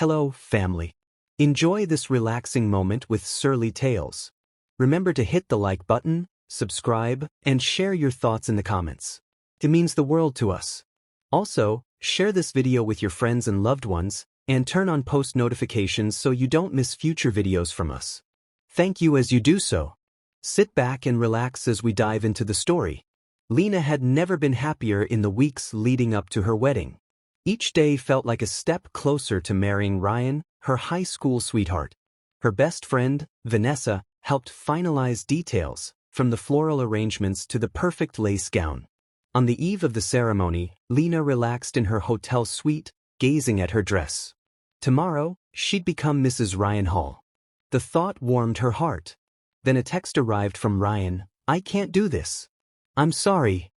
Hello, family. Enjoy this relaxing moment with Surly Tales. Remember to hit the like button, subscribe, and share your thoughts in the comments. It means the world to us. Also, share this video with your friends and loved ones, and turn on post notifications so you don't miss future videos from us. Thank you as you do so. Sit back and relax as we dive into the story. Lena had never been happier in the weeks leading up to her wedding. Each day felt like a step closer to marrying Ryan, her high school sweetheart. Her best friend, Vanessa, helped finalize details, from the floral arrangements to the perfect lace gown. On the eve of the ceremony, Lena relaxed in her hotel suite, gazing at her dress. Tomorrow, she'd become Mrs. Ryan Hall. The thought warmed her heart. Then a text arrived from Ryan. "I can't do this. I'm sorry."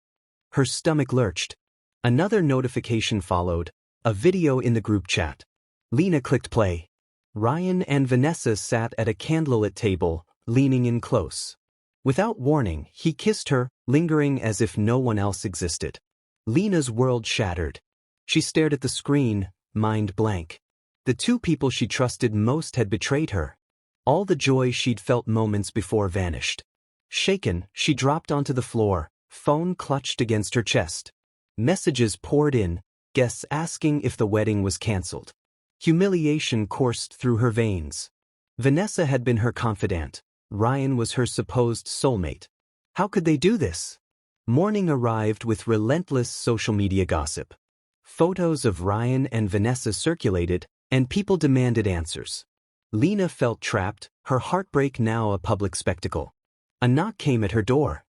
Her stomach lurched. Another notification followed, a video in the group chat. Lena clicked play. Ryan and Vanessa sat at a candlelit table, leaning in close. Without warning, he kissed her, lingering as if no one else existed. Lena's world shattered. She stared at the screen, mind blank. The two people she trusted most had betrayed her. All the joy she'd felt moments before vanished. Shaken, she dropped onto the floor, phone clutched against her chest. Messages poured in, guests asking if the wedding was cancelled. Humiliation coursed through her veins. Vanessa had been her confidant. Ryan was her supposed soulmate. How could they do this? Morning arrived with relentless social media gossip. Photos of Ryan and Vanessa circulated, and people demanded answers. Lena felt trapped, her heartbreak now a public spectacle. A knock came at her door.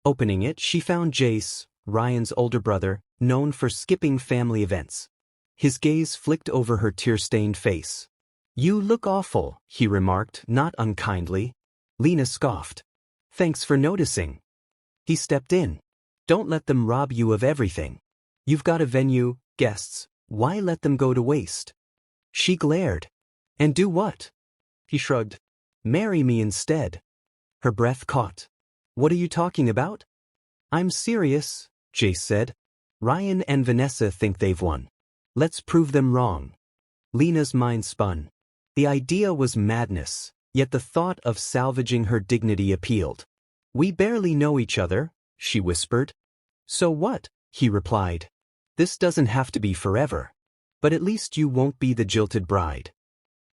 Opening it, she found Jace, Ryan's older brother, known for skipping family events. His gaze flicked over her tear-stained face. "You look awful," he remarked, not unkindly. Lena scoffed. "Thanks for noticing." He stepped in. "Don't let them rob you of everything. You've got a venue, guests, why let them go to waste?" She glared. "And do what?" He shrugged. "Marry me instead." Her breath caught. "What are you talking about?" "I'm serious," Jace said. "Ryan and Vanessa think they've won. Let's prove them wrong." Lena's mind spun. The idea was madness, yet the thought of salvaging her dignity appealed. "We barely know each other," she whispered. "So what?" he replied. "This doesn't have to be forever. But at least you won't be the jilted bride."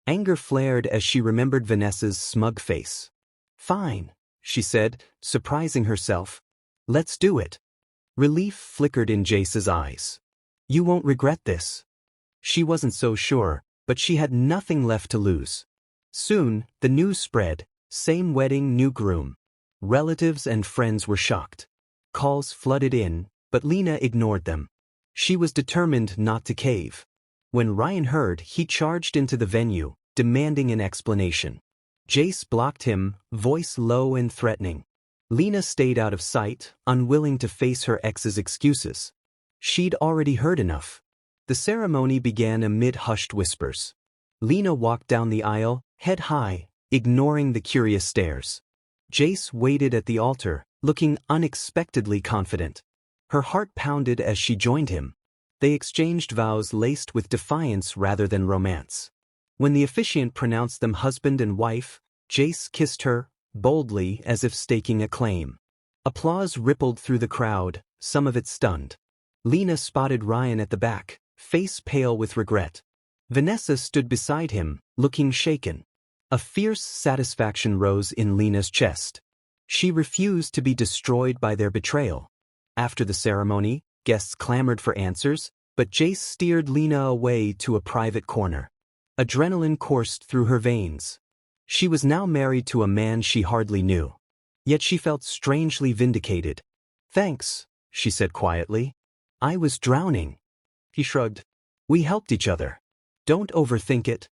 Anger flared as she remembered Vanessa's smug face. "Fine," she said, surprising herself. "Let's do it." Relief flickered in Jace's eyes. "You won't regret this." She wasn't so sure, but she had nothing left to lose. Soon, the news spread. Same wedding, new groom. Relatives and friends were shocked. Calls flooded in, but Lena ignored them. She was determined not to cave. When Ryan heard, he charged into the venue, demanding an explanation. Jace blocked him, voice low and threatening. Lena stayed out of sight, unwilling to face her ex's excuses. She'd already heard enough. The ceremony began amid hushed whispers. Lena walked down the aisle, head high, ignoring the curious stares. Jace waited at the altar, looking unexpectedly confident. Her heart pounded as she joined him. They exchanged vows laced with defiance rather than romance. When the officiant pronounced them husband and wife, Jace kissed her, boldly as if staking a claim. Applause rippled through the crowd, some of it stunned. Lena spotted Ryan at the back, face pale with regret. Vanessa stood beside him, looking shaken. A fierce satisfaction rose in Lena's chest. She refused to be destroyed by their betrayal. After the ceremony, guests clamored for answers, but Jace steered Lena away to a private corner. Adrenaline coursed through her veins. She was now married to a man she hardly knew. Yet she felt strangely vindicated. "Thanks," she said quietly. "I was drowning." He shrugged. "We helped each other. Don't overthink it."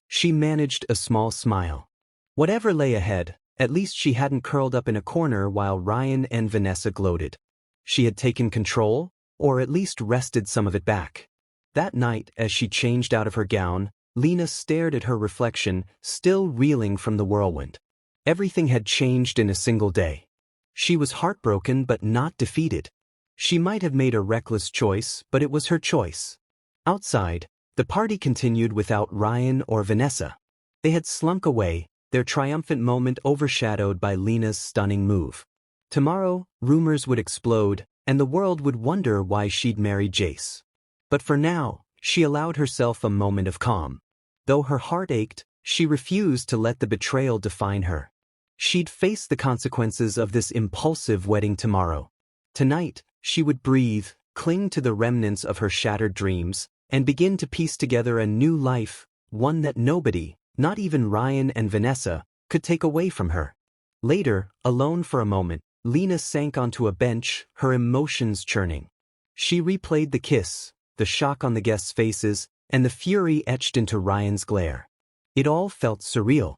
She managed a small smile. Whatever lay ahead, at least she hadn't curled up in a corner while Ryan and Vanessa gloated. She had taken control, or at least wrested some of it back. That night, as she changed out of her gown, Lena stared at her reflection, still reeling from the whirlwind. Everything had changed in a single day. She was heartbroken but not defeated. She might have made a reckless choice, but it was her choice. Outside, The party continued without Ryan or Vanessa. They had slunk away, their triumphant moment overshadowed by Lena's stunning move. Tomorrow, rumors would explode, and the world would wonder why she'd married Jace. But for now, she allowed herself a moment of calm. Though her heart ached, she refused to let the betrayal define her. She'd face the consequences of this impulsive wedding tomorrow. Tonight, she would breathe, cling to the remnants of her shattered dreams, and begin to piece together a new life, one that nobody, not even Ryan and Vanessa, could take away from her. Later, alone for a moment, Lena sank onto a bench, her emotions churning. She replayed the kiss, the shock on the guests' faces, and the fury etched into Ryan's glare. It all felt surreal.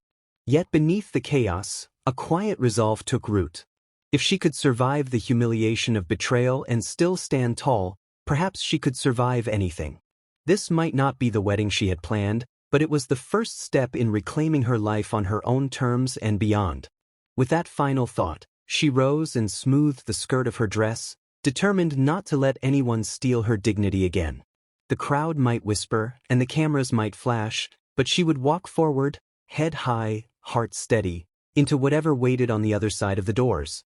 Yet beneath the chaos, a quiet resolve took root. If she could survive the humiliation of betrayal and still stand tall, perhaps she could survive anything. This might not be the wedding she had planned, but it was the first step in reclaiming her life on her own terms and beyond. With that final thought, she rose and smoothed the skirt of her dress, determined not to let anyone steal her dignity again. The crowd might whisper, and the cameras might flash, but she would walk forward, head high, heart steady, into whatever waited on the other side of the doors.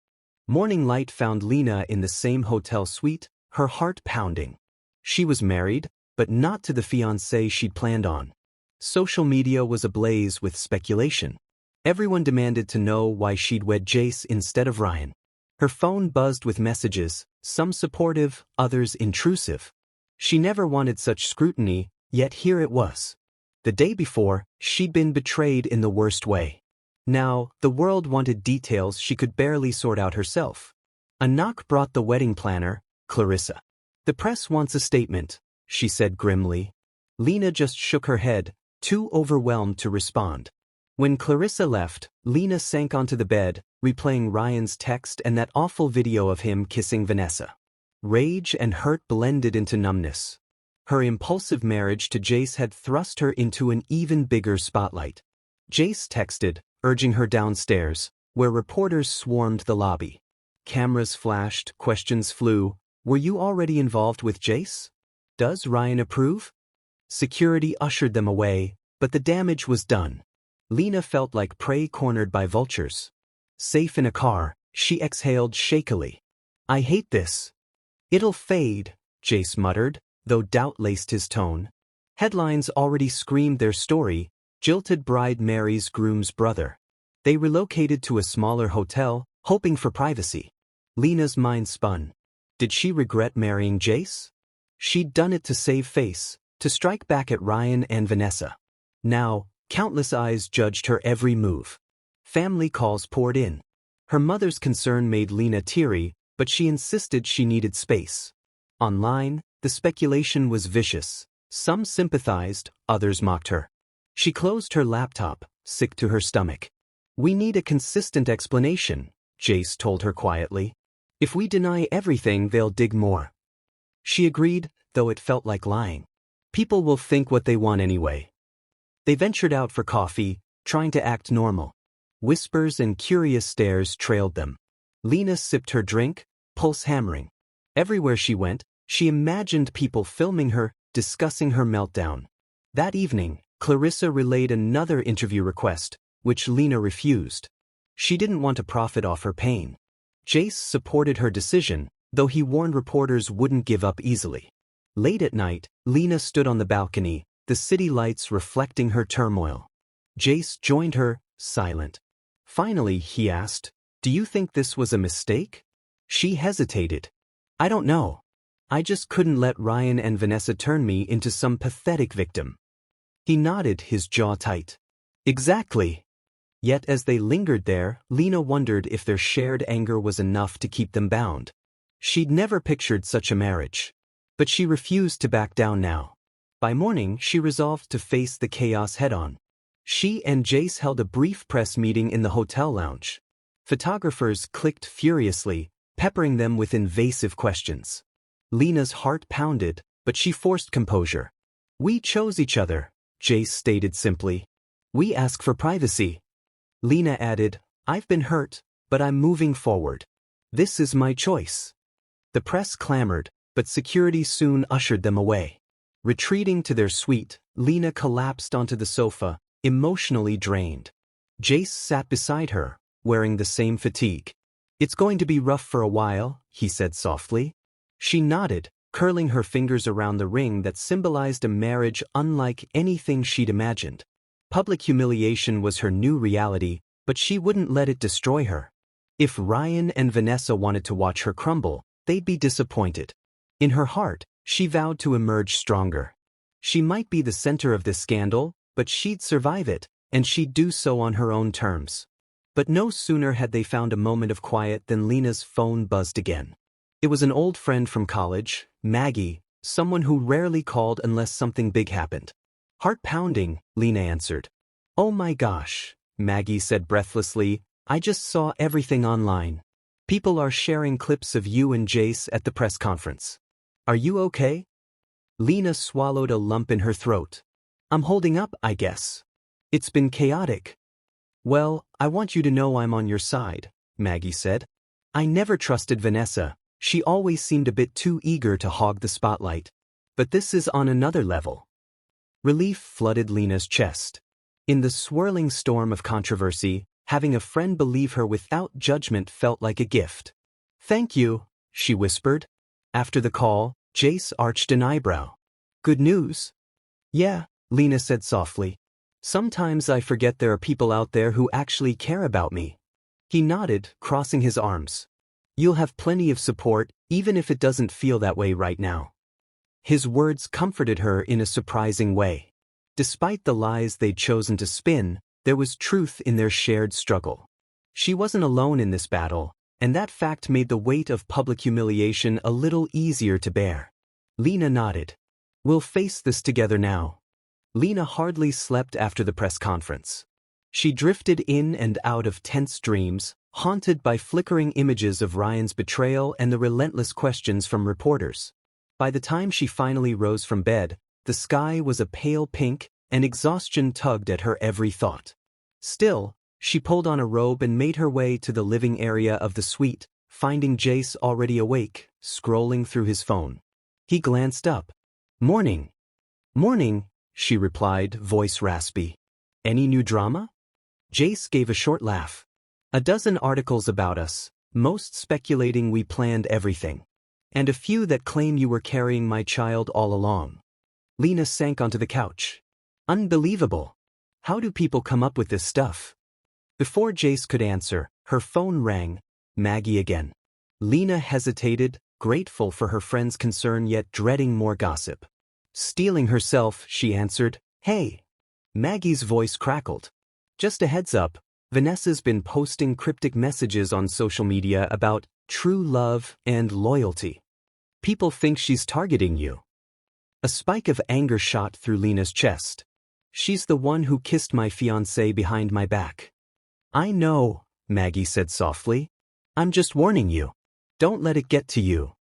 Morning light found Lena in the same hotel suite, her heart pounding. She was married, but not to the fiancé she'd planned on. Social media was ablaze with speculation. Everyone demanded to know why she'd wed Jace instead of Ryan. Her phone buzzed with messages, some supportive, others intrusive. She never wanted such scrutiny, yet here it was. The day before, she'd been betrayed in the worst way. Now, the world wanted details she could barely sort out herself. A knock brought the wedding planner, Clarissa. "The press wants a statement," she said grimly. Lena just shook her head, too overwhelmed to respond. When Clarissa left, Lena sank onto the bed, replaying Ryan's text and that awful video of him kissing Vanessa. Rage and hurt blended into numbness. Her impulsive marriage to Jace had thrust her into an even bigger spotlight. Jace texted, urging her downstairs, where reporters swarmed the lobby. Cameras flashed, questions flew. "Were you already involved with Jace? Does Ryan approve?" Security ushered them away, but the damage was done. Lena felt like prey cornered by vultures. Safe in a car, she exhaled shakily. "I hate this." "It'll fade," Jace muttered, though doubt laced his tone. Headlines already screamed their story: jilted bride marries groom's brother. They relocated to a smaller hotel, hoping for privacy. Lena's mind spun. Did she regret marrying Jace? She'd done it to save face, to strike back at Ryan and Vanessa. Now, countless eyes judged her every move. Family calls poured in. Her mother's concern made Lena teary, but she insisted she needed space. Online, the speculation was vicious. Some sympathized, others mocked her. She closed her laptop, sick to her stomach. "We need a consistent explanation," Jace told her quietly. "If we deny everything, they'll dig more." She agreed, though it felt like lying. People will think what they want anyway. They ventured out for coffee, trying to act normal. Whispers and curious stares trailed them. Lena sipped her drink, pulse hammering. Everywhere she went, she imagined people filming her, discussing her meltdown. That evening, Clarissa relayed another interview request, which Lena refused. She didn't want to profit off her pain. Jace supported her decision, though he warned reporters wouldn't give up easily. Late at night, Lena stood on the balcony, the city lights reflecting her turmoil. Jace joined her, silent. Finally, he asked, "Do you think this was a mistake?" She hesitated. "I don't know. I just couldn't let Ryan and Vanessa turn me into some pathetic victim." He nodded, his jaw tight. "Exactly." Yet as they lingered there, Lena wondered if their shared anger was enough to keep them bound. She'd never pictured such a marriage. But she refused to back down now. By morning, she resolved to face the chaos head-on. She and Jace held a brief press meeting in the hotel lounge. Photographers clicked furiously, peppering them with invasive questions. Lena's heart pounded, but she forced composure. "We chose each other," Jace stated simply. "We ask for privacy." Lena added, "I've been hurt, but I'm moving forward. This is my choice." The press clamored, but security soon ushered them away. Retreating to their suite, Lena collapsed onto the sofa, emotionally drained. Jace sat beside her, wearing the same fatigue. "It's going to be rough for a while," he said softly. She nodded, curling her fingers around the ring that symbolized a marriage unlike anything she'd imagined. Public humiliation was her new reality, but she wouldn't let it destroy her. If Ryan and Vanessa wanted to watch her crumble, they'd be disappointed. In her heart, she vowed to emerge stronger. She might be the center of this scandal, but she'd survive it, and she'd do so on her own terms. But no sooner had they found a moment of quiet than Lena's phone buzzed again. It was an old friend from college, Maggie, someone who rarely called unless something big happened. "Heart pounding," Lena answered. "Oh my gosh," Maggie said breathlessly, "I just saw everything online. People are sharing clips of you and Jace at the press conference. Are you okay?" Lena swallowed a lump in her throat. "I'm holding up, I guess. It's been chaotic." "Well, I want you to know I'm on your side," Maggie said. "I never trusted Vanessa. She always seemed a bit too eager to hog the spotlight. But this is on another level." Relief flooded Lena's chest. In the swirling storm of controversy, having a friend believe her without judgment felt like a gift. "Thank you," she whispered. After the call, Jace arched an eyebrow. "Good news?" "Yeah," Lena said softly. "Sometimes I forget there are people out there who actually care about me." He nodded, crossing his arms. "You'll have plenty of support, even if it doesn't feel that way right now." His words comforted her in a surprising way. Despite the lies they'd chosen to spin, there was truth in their shared struggle. She wasn't alone in this battle, and that fact made the weight of public humiliation a little easier to bear. Lena nodded. "We'll face this together now." Lena hardly slept after the press conference. She drifted in and out of tense dreams, haunted by flickering images of Ryan's betrayal and the relentless questions from reporters. By the time she finally rose from bed, the sky was a pale pink, and exhaustion tugged at her every thought. Still, she pulled on a robe and made her way to the living area of the suite, finding Jace already awake, scrolling through his phone. He glanced up. "Morning." "Morning," she replied, voice raspy. "Any new drama?" Jace gave a short laugh. "A dozen articles about us, most speculating we planned everything. And a few that claim you were carrying my child all along." Lena sank onto the couch. "Unbelievable. How do people come up with this stuff?" Before Jace could answer, her phone rang. Maggie again. Lena hesitated, grateful for her friend's concern yet dreading more gossip. Steeling herself, she answered, "Hey." Maggie's voice crackled. "Just a heads up, Vanessa's been posting cryptic messages on social media about true love and loyalty. People think she's targeting you." A spike of anger shot through Lena's chest. "She's the one who kissed my fiancé behind my back." "I know," Maggie said softly. "I'm just warning you. Don't let it get to you."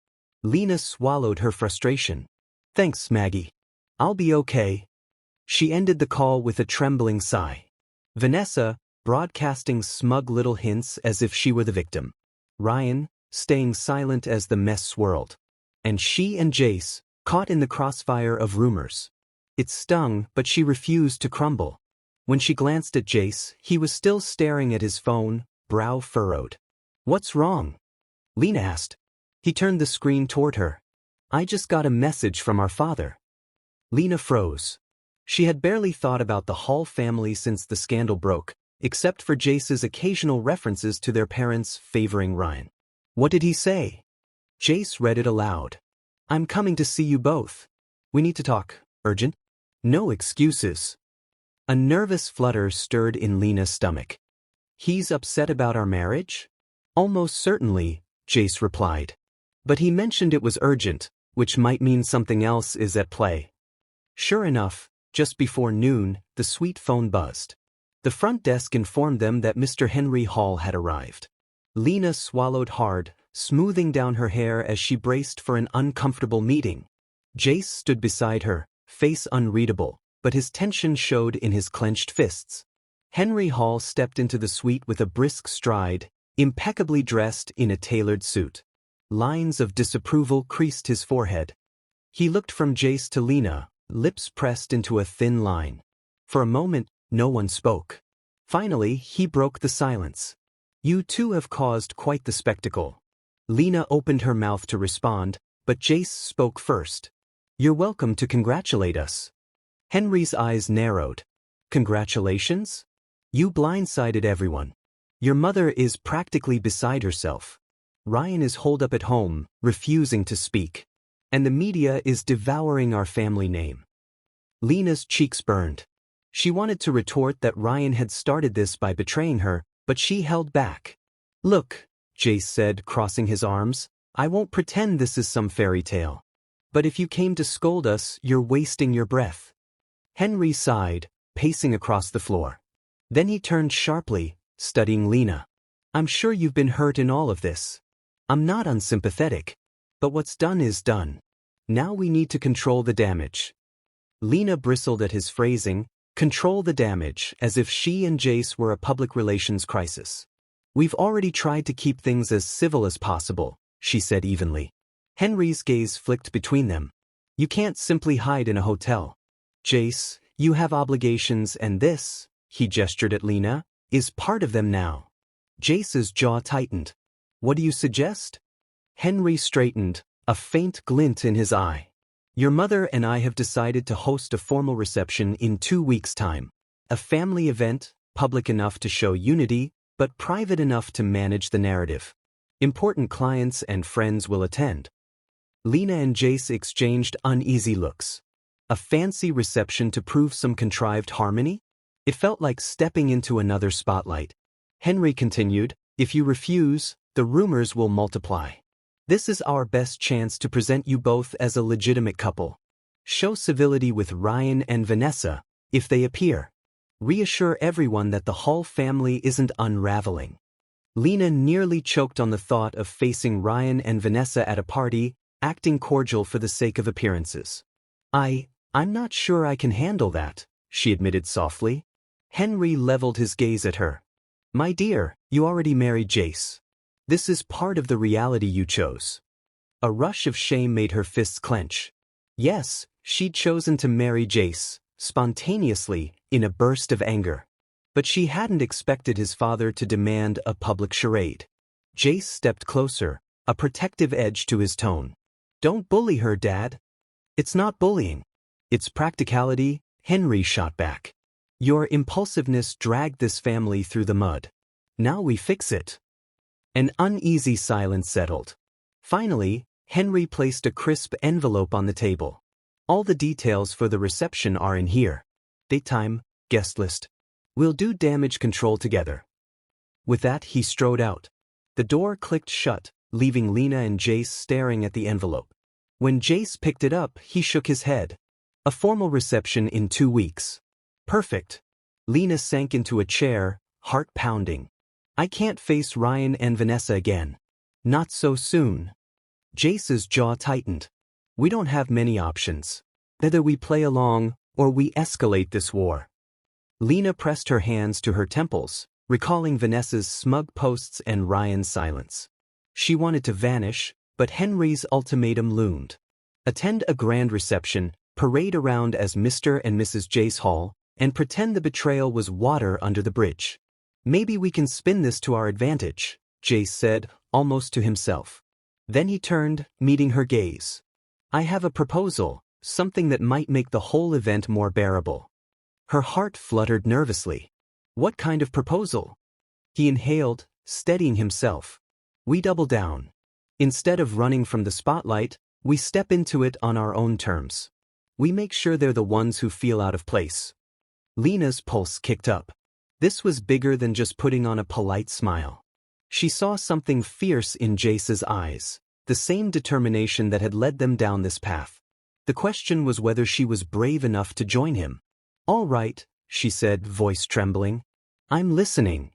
Lena swallowed her frustration. "Thanks, Maggie. I'll be okay." She ended the call with a trembling sigh. Vanessa, broadcasting smug little hints as if she were the victim. Ryan, staying silent as the mess swirled. And she and Jace, caught in the crossfire of rumors. It stung, but she refused to crumble. When she glanced at Jace, he was still staring at his phone, brow furrowed. "What's wrong?" Lena asked. He turned the screen toward her. "I just got a message from our father." Lena froze. She had barely thought about the Hall family since the scandal broke, except for Jace's occasional references to their parents favoring Ryan. "What did he say?" Jace read it aloud. "I'm coming to see you both. We need to talk. Urgent. No excuses." A nervous flutter stirred in Lena's stomach. "He's upset about our marriage?" "Almost certainly," Jace replied. "But he mentioned it was urgent, which might mean something else is at play." Sure enough, just before noon, the suite phone buzzed. The front desk informed them that Mr. Henry Hall had arrived. Lena swallowed hard, smoothing down her hair as she braced for an uncomfortable meeting. Jace stood beside her, face unreadable, but his tension showed in his clenched fists. Henry Hall stepped into the suite with a brisk stride, impeccably dressed in a tailored suit. Lines of disapproval creased his forehead. He looked from Jace to Lena, lips pressed into a thin line. For a moment, no one spoke. Finally, he broke the silence. You two have caused quite the spectacle. Lena opened her mouth to respond, but Jace spoke first. You're welcome to congratulate us. Henry's eyes narrowed. Congratulations? You blindsided everyone. Your mother is practically beside herself. Ryan is holed up at home, refusing to speak. And the media is devouring our family name. Lena's cheeks burned. She wanted to retort that Ryan had started this by betraying her, but she held back. Look, Jace said, crossing his arms, I won't pretend this is some fairy tale. But if you came to scold us, you're wasting your breath. Henry sighed, pacing across the floor. Then he turned sharply, studying Lena. I'm sure you've been hurt in all of this. I'm not unsympathetic. But what's done is done. Now we need to control the damage. Lena bristled at his phrasing, control the damage, as if she and Jace were a public relations crisis. We've already tried to keep things as civil as possible, she said evenly. Henry's gaze flicked between them. You can't simply hide in a hotel. Jace, you have obligations and this, he gestured at Lena, is part of them now. Jace's jaw tightened. What do you suggest? Henry straightened, a faint glint in his eye. Your mother and I have decided to host a formal reception in 2 weeks' time. A family event, public enough to show unity, but private enough to manage the narrative. Important clients and friends will attend. Lena and Jace exchanged uneasy looks. A fancy reception to prove some contrived harmony? It felt like stepping into another spotlight. Henry continued, if you refuse, the rumors will multiply. This is our best chance to present you both as a legitimate couple. Show civility with Ryan and Vanessa, if they appear. Reassure everyone that the Hall family isn't unraveling. Lena nearly choked on the thought of facing Ryan and Vanessa at a party, acting cordial for the sake of appearances. I'm not sure I can handle that, she admitted softly. Henry leveled his gaze at her. My dear, you already married Jace. This is part of the reality you chose. A rush of shame made her fists clench. Yes, she'd chosen to marry Jace, spontaneously, in a burst of anger. But she hadn't expected his father to demand a public charade. Jace stepped closer, a protective edge to his tone. Don't bully her, Dad. It's not bullying. It's practicality, Henry shot back. Your impulsiveness dragged this family through the mud. Now we fix it. An uneasy silence settled. Finally, Henry placed a crisp envelope on the table. All the details for the reception are in here. Date time, guest list. We'll do damage control together. With that, he strode out. The door clicked shut, leaving Lena and Jace staring at the envelope. When Jace picked it up, he shook his head. A formal reception in 2 weeks. Perfect. Lena sank into a chair, heart pounding. I can't face Ryan and Vanessa again. Not so soon. Jace's jaw tightened. We don't have many options. Either we play along, or we escalate this war. Lena pressed her hands to her temples, recalling Vanessa's smug posts and Ryan's silence. She wanted to vanish, but Henry's ultimatum loomed. Attend a grand reception, parade around as Mr. and Mrs. Jace Hall, and pretend the betrayal was water under the bridge. Maybe we can spin this to our advantage, Jace said, almost to himself. Then he turned, meeting her gaze. I have a proposal, something that might make the whole event more bearable. Her heart fluttered nervously. What kind of proposal? He inhaled, steadying himself. We double down. Instead of running from the spotlight, we step into it on our own terms. We make sure they're the ones who feel out of place. Lena's pulse kicked up. This was bigger than just putting on a polite smile. She saw something fierce in Jace's eyes, the same determination that had led them down this path. The question was whether she was brave enough to join him. All right, she said, voice trembling. I'm listening.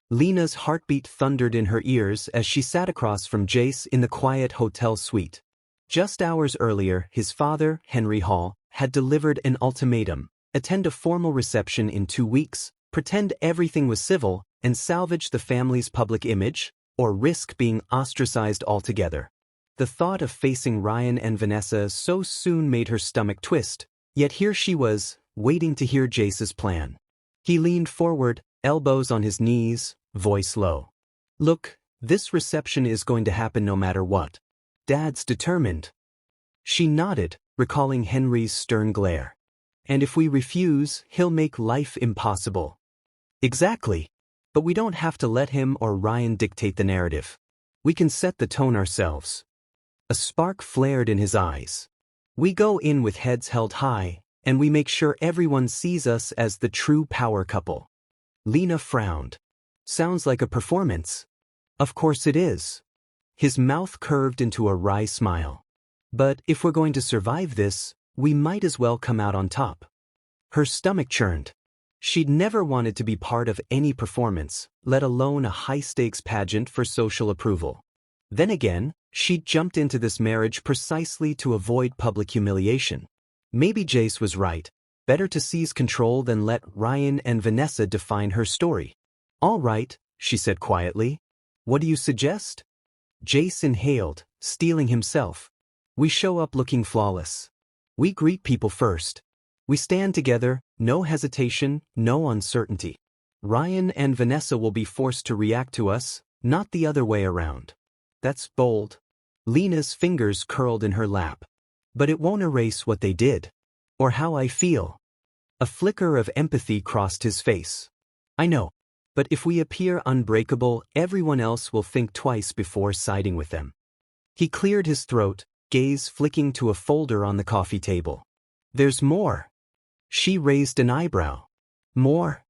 Lena's heartbeat thundered in her ears as she sat across from Jace in the quiet hotel suite. Just hours earlier, his father, Henry Hall, had delivered an ultimatum: attend a formal reception in 2 weeks, pretend everything was civil, and salvage the family's public image, or risk being ostracized altogether. The thought of facing Ryan and Vanessa so soon made her stomach twist, Yet here she was, waiting to hear Jace's plan. He leaned forward, elbows on his knees, voice low. Look, this reception is going to happen no matter what. Dad's determined. She nodded, recalling Henry's stern glare. And if we refuse, he'll make life impossible. Exactly. But we don't have to let him or Ryan dictate the narrative. We can set the tone ourselves. A spark flared in his eyes. We go in with heads held high, and we make sure everyone sees us as the true power couple. Lena frowned. Sounds like a performance. Of course it is. His mouth curved into a wry smile. But if we're going to survive this, we might as well come out on top. Her stomach churned. She'd never wanted to be part of any performance, let alone a high-stakes pageant for social approval. Then again, she'd jumped into this marriage precisely to avoid public humiliation. Maybe Jace was right. Better to seize control than let Ryan and Vanessa define her story. All right, she said quietly. What do you suggest? Jace inhaled, steeling himself. We show up looking flawless. We greet people first. We stand together, no hesitation, no uncertainty. Ryan and Vanessa will be forced to react to us, not the other way around. That's bold. Lena's fingers curled in her lap. But it won't erase what they did. Or how I feel. A flicker of empathy crossed his face. I know. But if we appear unbreakable, everyone else will think twice before siding with them. He cleared his throat, gaze flicking to a folder on the coffee table. There's more. She raised an eyebrow. More?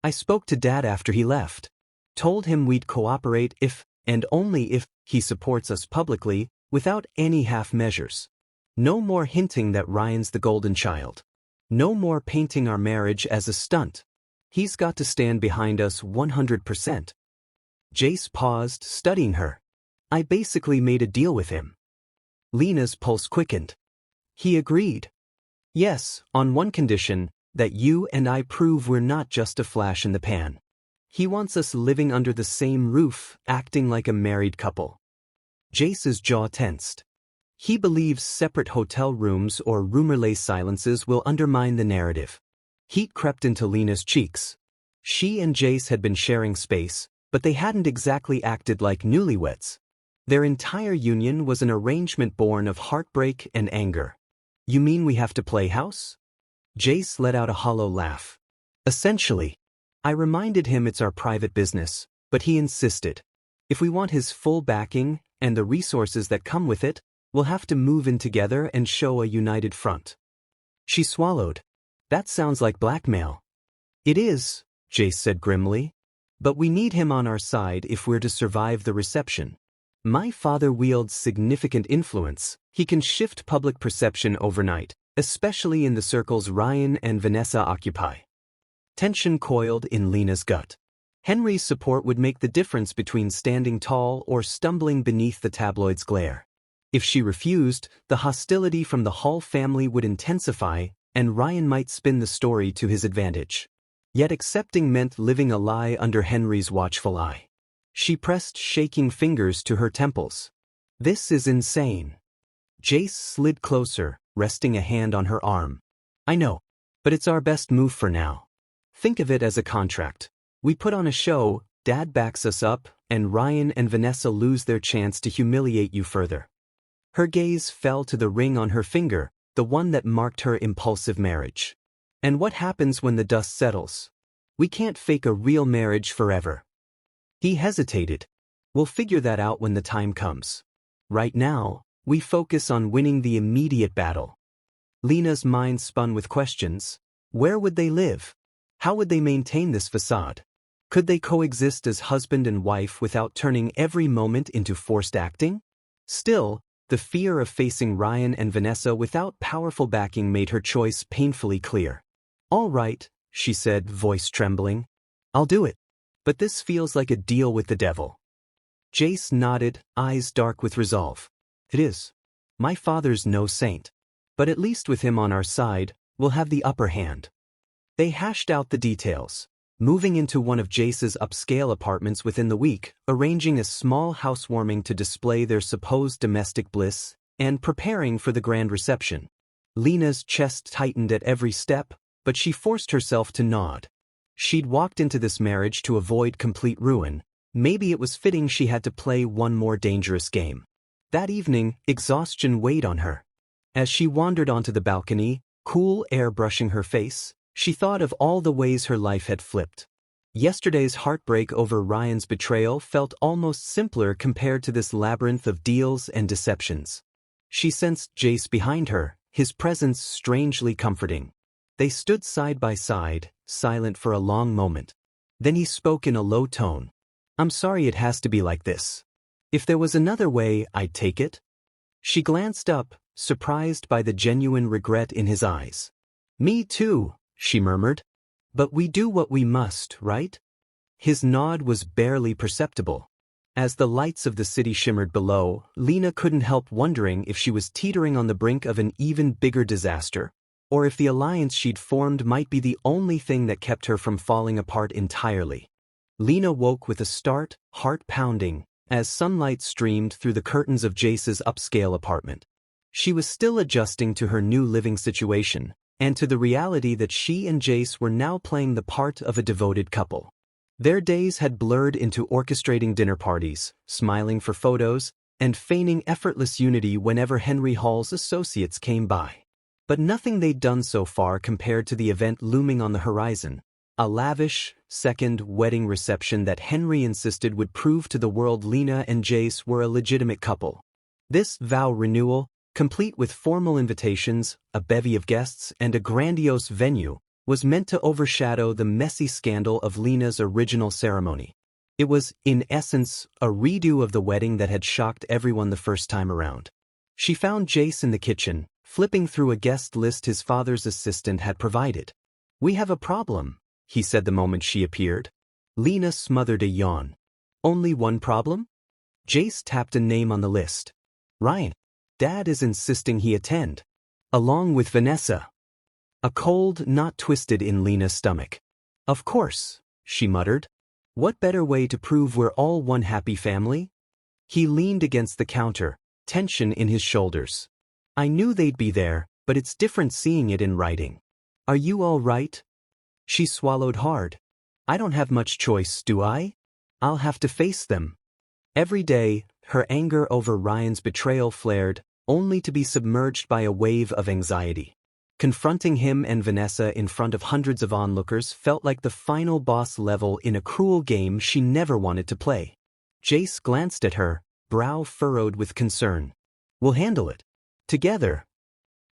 I spoke to Dad after he left. Told him we'd cooperate if, and only if, he supports us publicly, without any half measures. No more hinting that Ryan's the golden child. No more painting our marriage as a stunt. He's got to stand behind us 100%. Jace paused, studying her. I basically made a deal with him. Lena's pulse quickened. He agreed. Yes, on one condition, that you and I prove we're not just a flash in the pan. He wants us living under the same roof, acting like a married couple. Jace's jaw tensed. He believes separate hotel rooms or rumor-laced silences will undermine the narrative. Heat crept into Lena's cheeks. She and Jace had been sharing space, but they hadn't exactly acted like newlyweds. Their entire union was an arrangement born of heartbreak and anger. You mean we have to play house? Jace let out a hollow laugh. Essentially. I reminded him it's our private business, but he insisted. If we want his full backing, and the resources that come with it, we'll have to move in together and show a united front. She swallowed. That sounds like blackmail. It is, Jace said grimly. But we need him on our side if we're to survive the reception. My father wields significant influence. He can shift public perception overnight, especially in the circles Ryan and Vanessa occupy. Tension coiled in Lena's gut. Henry's support would make the difference between standing tall or stumbling beneath the tabloid's glare. If she refused, the hostility from the Hall family would intensify, and Ryan might spin the story to his advantage. Yet accepting meant living a lie under Henry's watchful eye. She pressed shaking fingers to her temples. This is insane. Jace slid closer, resting a hand on her arm. I know, but it's our best move for now. Think of it as a contract. We put on a show, Dad backs us up, and Ryan and Vanessa lose their chance to humiliate you further. Her gaze fell to the ring on her finger, the one that marked her impulsive marriage. And what happens when the dust settles? We can't fake a real marriage forever. He hesitated. We'll figure that out when the time comes. Right now, we focus on winning the immediate battle. Lena's mind spun with questions. Where would they live? How would they maintain this facade? Could they coexist as husband and wife without turning every moment into forced acting? Still, the fear of facing Ryan and Vanessa without powerful backing made her choice painfully clear. All right, she said, voice trembling. I'll do it. But this feels like a deal with the devil. Jace nodded, eyes dark with resolve. It is. My father's no saint. But at least with him on our side, we'll have the upper hand. They hashed out the details, moving into one of Jace's upscale apartments within the week, arranging a small housewarming to display their supposed domestic bliss, and preparing for the grand reception. Lena's chest tightened at every step, but she forced herself to nod. She'd walked into this marriage to avoid complete ruin. Maybe it was fitting she had to play one more dangerous game. That evening, exhaustion weighed on her. As she wandered onto the balcony, cool air brushing her face, she thought of all the ways her life had flipped. Yesterday's heartbreak over Ryan's betrayal felt almost simpler compared to this labyrinth of deals and deceptions. She sensed Jace behind her, his presence strangely comforting. They stood side by side, silent for a long moment. Then he spoke in a low tone. "I'm sorry it has to be like this. If there was another way, I'd take it." She glanced up, surprised by the genuine regret in his eyes. "Me too," she murmured. "But we do what we must, right?" His nod was barely perceptible. As the lights of the city shimmered below, Lena couldn't help wondering if she was teetering on the brink of an even bigger disaster, or if the alliance she'd formed might be the only thing that kept her from falling apart entirely. Lena woke with a start, heart pounding, as sunlight streamed through the curtains of Jace's upscale apartment. She was still adjusting to her new living situation, and to the reality that she and Jace were now playing the part of a devoted couple. Their days had blurred into orchestrating dinner parties, smiling for photos, and feigning effortless unity whenever Henry Hall's associates came by. But nothing they'd done so far compared to the event looming on the horizon, a lavish, second wedding reception that Henry insisted would prove to the world Lena and Jace were a legitimate couple. This vow renewal, complete with formal invitations, a bevy of guests, and a grandiose venue, was meant to overshadow the messy scandal of Lena's original ceremony. It was, in essence, a redo of the wedding that had shocked everyone the first time around. She found Jace in the kitchen, flipping through a guest list his father's assistant had provided. "We have a problem," he said the moment she appeared. Lena smothered a yawn. "Only one problem?" Jace tapped a name on the list. "Ryan. Dad is insisting he attend. Along with Vanessa." A cold knot twisted in Lena's stomach. "Of course," she muttered. "What better way to prove we're all one happy family?" He leaned against the counter, tension in his shoulders. "I knew they'd be there, but it's different seeing it in writing. Are you all right?" She swallowed hard. "I don't have much choice, do I? I'll have to face them." Every day, her anger over Ryan's betrayal flared, only to be submerged by a wave of anxiety. Confronting him and Vanessa in front of hundreds of onlookers felt like the final boss level in a cruel game she never wanted to play. Jace glanced at her, brow furrowed with concern. "We'll handle it. Together."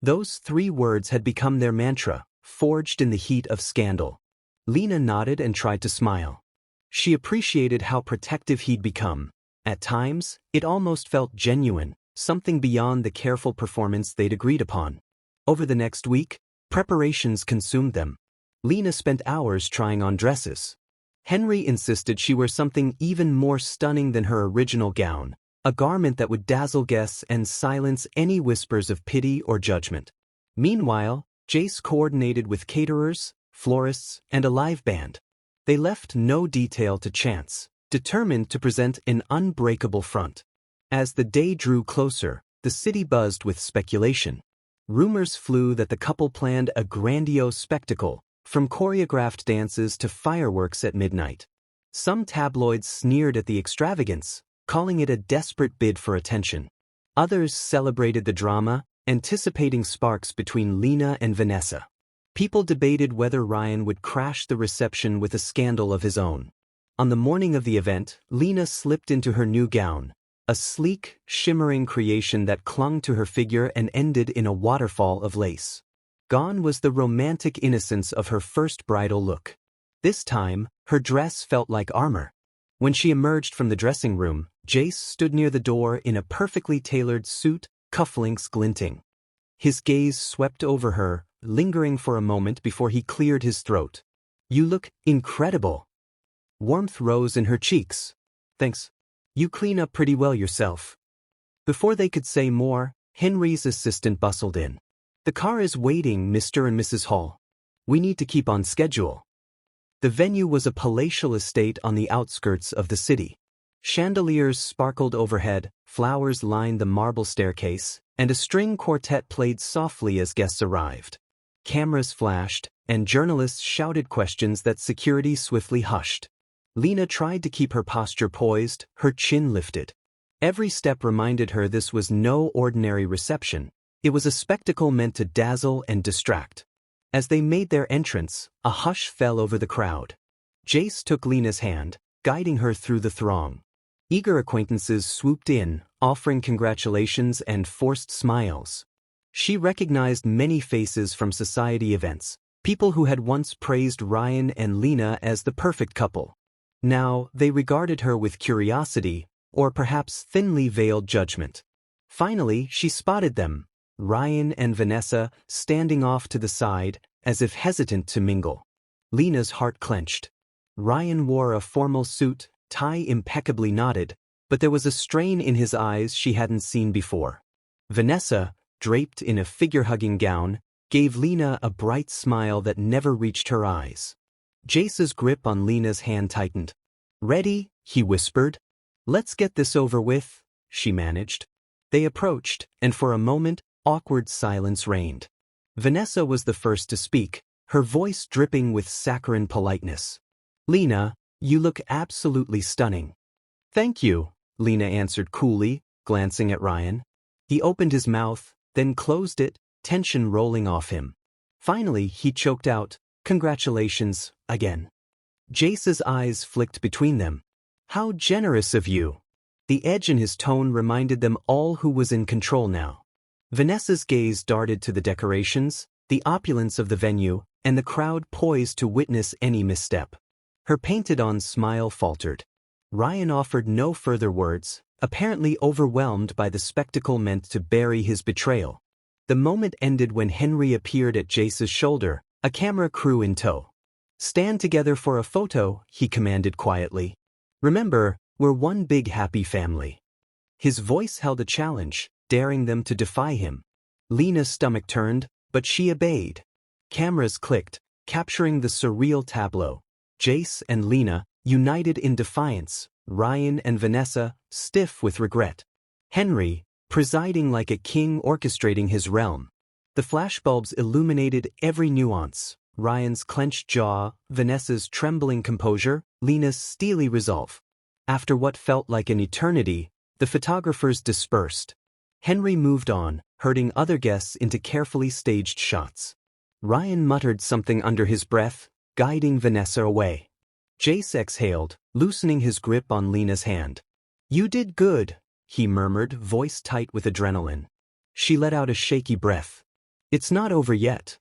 Those 3 words had become their mantra, forged in the heat of scandal. Lena nodded and tried to smile. She appreciated how protective he'd become. At times, it almost felt genuine, something beyond the careful performance they'd agreed upon. Over the next week, preparations consumed them. Lena spent hours trying on dresses. Henry insisted she wear something even more stunning than her original gown, a garment that would dazzle guests and silence any whispers of pity or judgment. Meanwhile, Jace coordinated with caterers, florists, and a live band. They left no detail to chance, determined to present an unbreakable front. As the day drew closer, the city buzzed with speculation. Rumors flew that the couple planned a grandiose spectacle, from choreographed dances to fireworks at midnight. Some tabloids sneered at the extravagance, calling it a desperate bid for attention. Others celebrated the drama, anticipating sparks between Lena and Vanessa. People debated whether Ryan would crash the reception with a scandal of his own. On the morning of the event, Lena slipped into her new gown, a sleek, shimmering creation that clung to her figure and ended in a waterfall of lace. Gone was the romantic innocence of her first bridal look. This time, her dress felt like armor. When she emerged from the dressing room, Jace stood near the door in a perfectly tailored suit, cufflinks glinting. His gaze swept over her, lingering for a moment before he cleared his throat. "You look incredible." Warmth rose in her cheeks. "Thanks. You clean up pretty well yourself." Before they could say more, Henry's assistant bustled in. "The car is waiting, Mr. and Mrs. Hall. We need to keep on schedule." The venue was a palatial estate on the outskirts of the city. Chandeliers sparkled overhead, flowers lined the marble staircase, and a string quartet played softly as guests arrived. Cameras flashed, and journalists shouted questions that security swiftly hushed. Lena tried to keep her posture poised, her chin lifted. Every step reminded her this was no ordinary reception. It was a spectacle meant to dazzle and distract. As they made their entrance, a hush fell over the crowd. Jace took Lena's hand, guiding her through the throng. Eager acquaintances swooped in, offering congratulations and forced smiles. She recognized many faces from society events, people who had once praised Ryan and Lena as the perfect couple. Now, they regarded her with curiosity, or perhaps thinly veiled judgment. Finally, she spotted them, Ryan and Vanessa, standing off to the side, as if hesitant to mingle. Lena's heart clenched. Ryan wore a formal suit, tie impeccably knotted, but there was a strain in his eyes she hadn't seen before. Vanessa, draped in a figure-hugging gown, gave Lena a bright smile that never reached her eyes. Jace's grip on Lena's hand tightened. "Ready?" he whispered. "Let's get this over with," she managed. They approached, and for a moment, awkward silence reigned. Vanessa was the first to speak, her voice dripping with saccharine politeness. "Lena, you look absolutely stunning." "Thank you," Lena answered coolly, glancing at Ryan. He opened his mouth, then closed it, tension rolling off him. Finally, he choked out, "Congratulations, again." Jace's eyes flicked between them. "How generous of you." The edge in his tone reminded them all who was in control now. Vanessa's gaze darted to the decorations, the opulence of the venue, and the crowd poised to witness any misstep. Her painted-on smile faltered. Ryan offered no further words, apparently overwhelmed by the spectacle meant to bury his betrayal. The moment ended when Henry appeared at Jace's shoulder, a camera crew in tow. "Stand together for a photo," he commanded quietly. "Remember, we're one big happy family." His voice held a challenge, daring them to defy him. Lena's stomach turned, but she obeyed. Cameras clicked, capturing the surreal tableau. Jace and Lena, united in defiance, Ryan and Vanessa, stiff with regret. Henry, presiding like a king orchestrating his realm. The flashbulbs illuminated every nuance, Ryan's clenched jaw, Vanessa's trembling composure, Lena's steely resolve. After what felt like an eternity, the photographers dispersed. Henry moved on, herding other guests into carefully staged shots. Ryan muttered something under his breath, guiding Vanessa away. Jace exhaled, loosening his grip on Lena's hand. "You did good," he murmured, voice tight with adrenaline. She let out a shaky breath. "It's not over yet."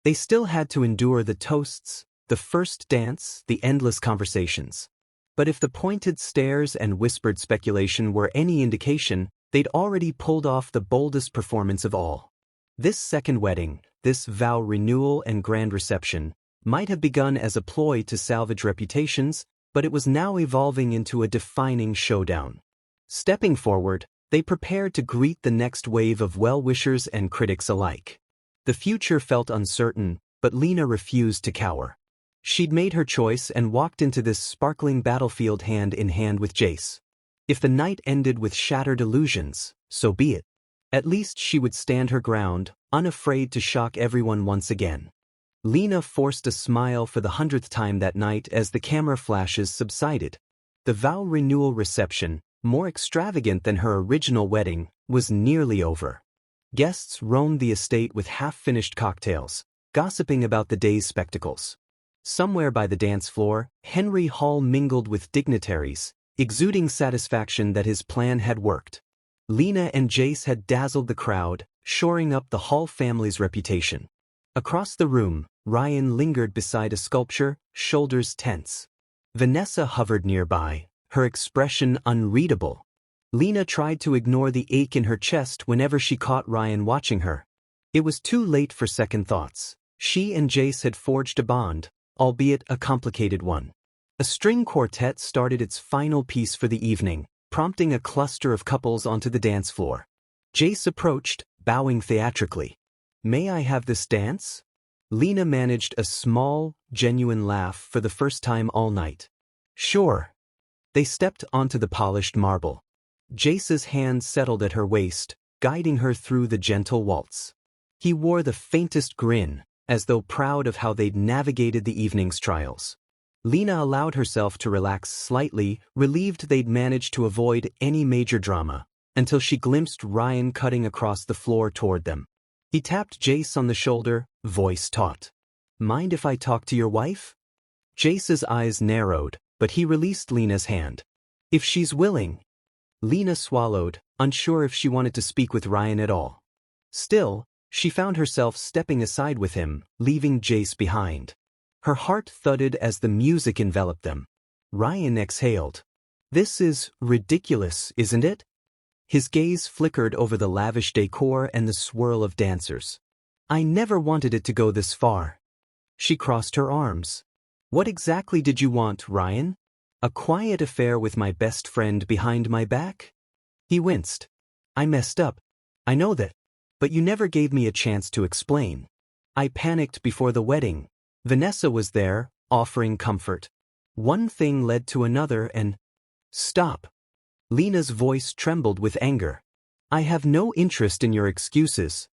They still had to endure the toasts, the first dance, the endless conversations. But if the pointed stares and whispered speculation were any indication, they'd already pulled off the boldest performance of all. This second wedding, this vow renewal and grand reception, might have begun as a ploy to salvage reputations, but it was now evolving into a defining showdown. Stepping forward, they prepared to greet the next wave of well-wishers and critics alike. The future felt uncertain, but Lena refused to cower. She'd made her choice and walked into this sparkling battlefield hand in hand with Jace. If the night ended with shattered illusions, so be it. At least she would stand her ground, unafraid to shock everyone once again. Lena forced a smile for the 100th time that night as the camera flashes subsided. The vow renewal reception, more extravagant than her original wedding, was nearly over. Guests roamed the estate with half-finished cocktails, gossiping about the day's spectacles. Somewhere by the dance floor, Henry Hall mingled with dignitaries, exuding satisfaction that his plan had worked. Lena and Jace had dazzled the crowd, shoring up the Hall family's reputation. Across the room, Ryan lingered beside a sculpture, shoulders tense. Vanessa hovered nearby, her expression unreadable. Lena tried to ignore the ache in her chest whenever she caught Ryan watching her. It was too late for second thoughts. She and Jace had forged a bond, albeit a complicated one. A string quartet started its final piece for the evening, prompting a cluster of couples onto the dance floor. Jace approached, bowing theatrically. "May I have this dance?" Lena managed a small, genuine laugh for the first time all night. "Sure." They stepped onto the polished marble. Jace's hand settled at her waist, guiding her through the gentle waltz. He wore the faintest grin, as though proud of how they'd navigated the evening's trials. Lena allowed herself to relax slightly, relieved they'd managed to avoid any major drama, until she glimpsed Ryan cutting across the floor toward them. He tapped Jace on the shoulder, voice taut. "Mind if I talk to your wife?" Jace's eyes narrowed, but he released Lena's hand. "If she's willing." Lena swallowed, unsure if she wanted to speak with Ryan at all. Still, she found herself stepping aside with him, leaving Jace behind. Her heart thudded as the music enveloped them. Ryan exhaled. "This is ridiculous, isn't it?" His gaze flickered over the lavish decor and the swirl of dancers. "I never wanted it to go this far." She crossed her arms. "What exactly did you want, Ryan? A quiet affair with my best friend behind my back?" He winced. "I messed up. I know that. But you never gave me a chance to explain. I panicked before the wedding. Vanessa was there, offering comfort. One thing led to another and—" "Stop." Lena's voice trembled with anger. "I have no interest in your excuses."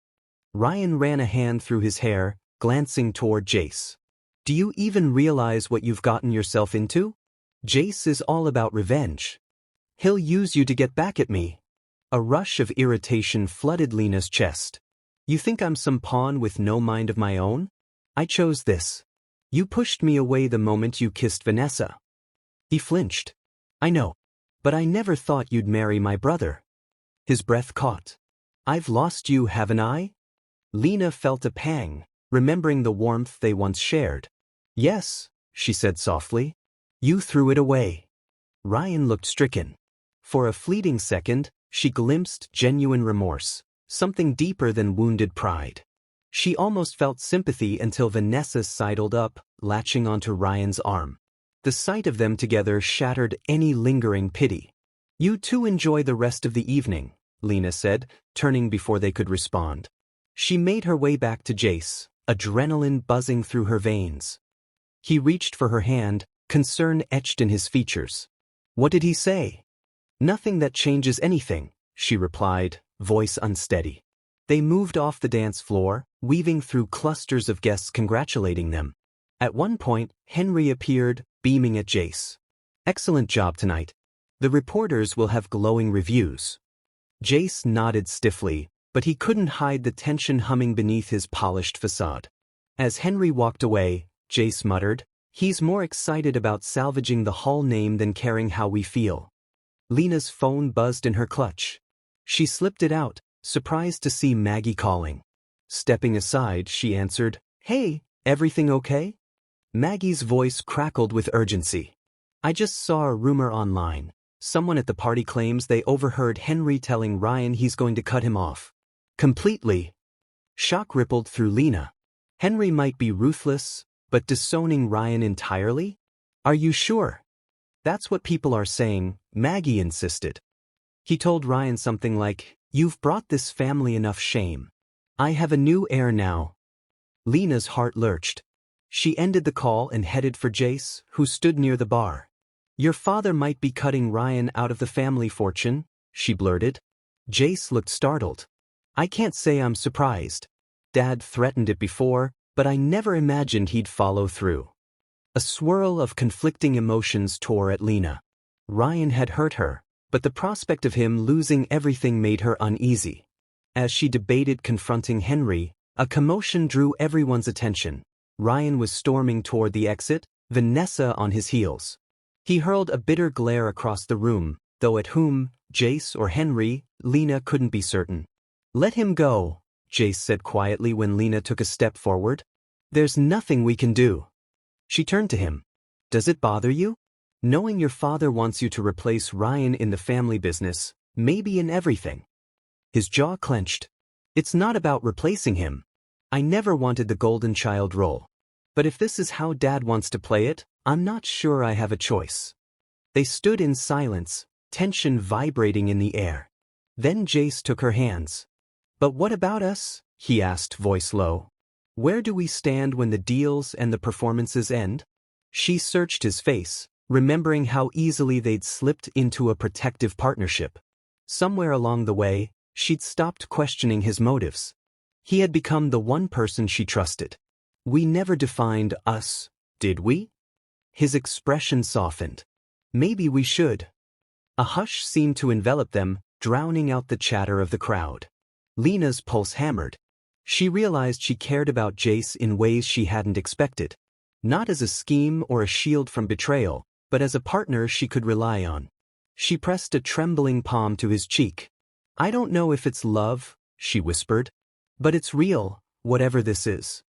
Ryan ran a hand through his hair, glancing toward Jace. "Do you even realize what you've gotten yourself into? Jace is all about revenge. He'll use you to get back at me." A rush of irritation flooded Lena's chest. "You think I'm some pawn with no mind of my own? I chose this. You pushed me away the moment you kissed Vanessa." He flinched. "I know. But I never thought you'd marry my brother." His breath caught. "I've lost you, haven't I?" Lena felt a pang, remembering the warmth they once shared. "Yes," she said softly. "You threw it away." Ryan looked stricken. For a fleeting second, she glimpsed genuine remorse, something deeper than wounded pride. She almost felt sympathy until Vanessa sidled up, latching onto Ryan's arm. The sight of them together shattered any lingering pity. "You two enjoy the rest of the evening," Lena said, turning before they could respond. She made her way back to Jace, adrenaline buzzing through her veins. He reached for her hand, concern etched in his features. "What did he say?" "Nothing that changes anything," she replied, voice unsteady. They moved off the dance floor, weaving through clusters of guests congratulating them. At one point, Henry appeared, beaming at Jace. "Excellent job tonight. The reporters will have glowing reviews." Jace nodded stiffly, but he couldn't hide the tension humming beneath his polished facade. As Henry walked away, Jace muttered, "He's more excited about salvaging the Hall name than caring how we feel." Lena's phone buzzed in her clutch. She slipped it out, surprised to see Maggie calling. Stepping aside, she answered, "Hey, everything okay?" Maggie's voice crackled with urgency. "I just saw a rumor online. Someone at the party claims they overheard Henry telling Ryan he's going to cut him off. Completely." Shock rippled through Lena. Henry might be ruthless, but disowning Ryan entirely? "Are you sure?" "That's what people are saying," Maggie insisted. "He told Ryan something like, 'You've brought this family enough shame. I have a new heir now.'" Lena's heart lurched. She ended the call and headed for Jace, who stood near the bar. "Your father might be cutting Ryan out of the family fortune," she blurted. Jace looked startled. "I can't say I'm surprised. Dad threatened it before, but I never imagined he'd follow through." A swirl of conflicting emotions tore at Lena. Ryan had hurt her, but the prospect of him losing everything made her uneasy. As she debated confronting Henry, a commotion drew everyone's attention. Ryan was storming toward the exit, Vanessa on his heels. He hurled a bitter glare across the room, though at whom, Jace or Henry, Lena couldn't be certain. "Let him go," Jace said quietly when Lena took a step forward. "There's nothing we can do." She turned to him. "Does it bother you? Knowing your father wants you to replace Ryan in the family business, maybe in everything." His jaw clenched. "It's not about replacing him. I never wanted the golden child role. But if this is how Dad wants to play it, I'm not sure I have a choice." They stood in silence, tension vibrating in the air. Then Jace took her hands. "But what about us?" he asked, voice low. "Where do we stand when the deals and the performances end?" She searched his face, remembering how easily they'd slipped into a protective partnership. Somewhere along the way, She'd stopped questioning his motives. He had become the one person she trusted. We never defined us, did we? His expression softened. Maybe we should. A hush seemed to envelop them, drowning out the chatter of the crowd. Lena's pulse hammered. She realized she cared about Jace in ways she hadn't expected. Not as a scheme or a shield from betrayal, but as a partner she could rely on. She pressed a trembling palm to his cheek. I don't know if it's love, she whispered. But it's real, whatever this is.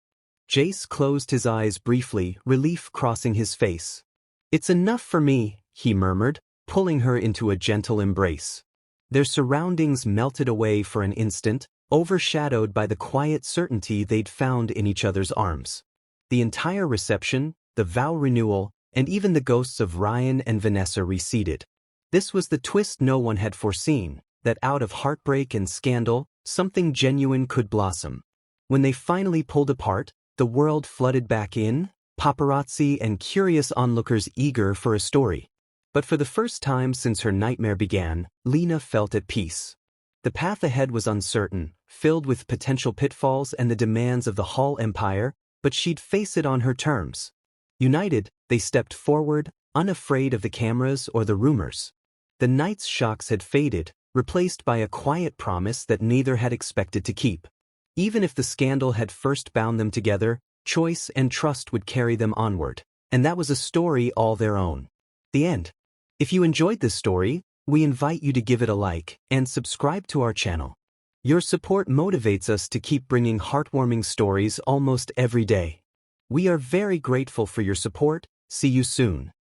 Jace closed his eyes briefly, relief crossing his face. It's enough for me, he murmured, pulling her into a gentle embrace. Their surroundings melted away for an instant, overshadowed by the quiet certainty they'd found in each other's arms. The entire reception, the vow renewal, and even the ghosts of Ryan and Vanessa receded. This was the twist no one had foreseen, that out of heartbreak and scandal, something genuine could blossom. When they finally pulled apart, the world flooded back in, paparazzi and curious onlookers eager for a story. But for the first time since her nightmare began, Lena felt at peace. The path ahead was uncertain, filled with potential pitfalls and the demands of the Hall Empire, but she'd face it on her terms. United, they stepped forward, unafraid of the cameras or the rumors. The night's shocks had faded, replaced by a quiet promise that neither had expected to keep. Even if the scandal had first bound them together, choice and trust would carry them onward. And that was a story all their own. The end. If you enjoyed this story, we invite you to give it a like and subscribe to our channel. Your support motivates us to keep bringing heartwarming stories almost every day. We are very grateful for your support. See you soon.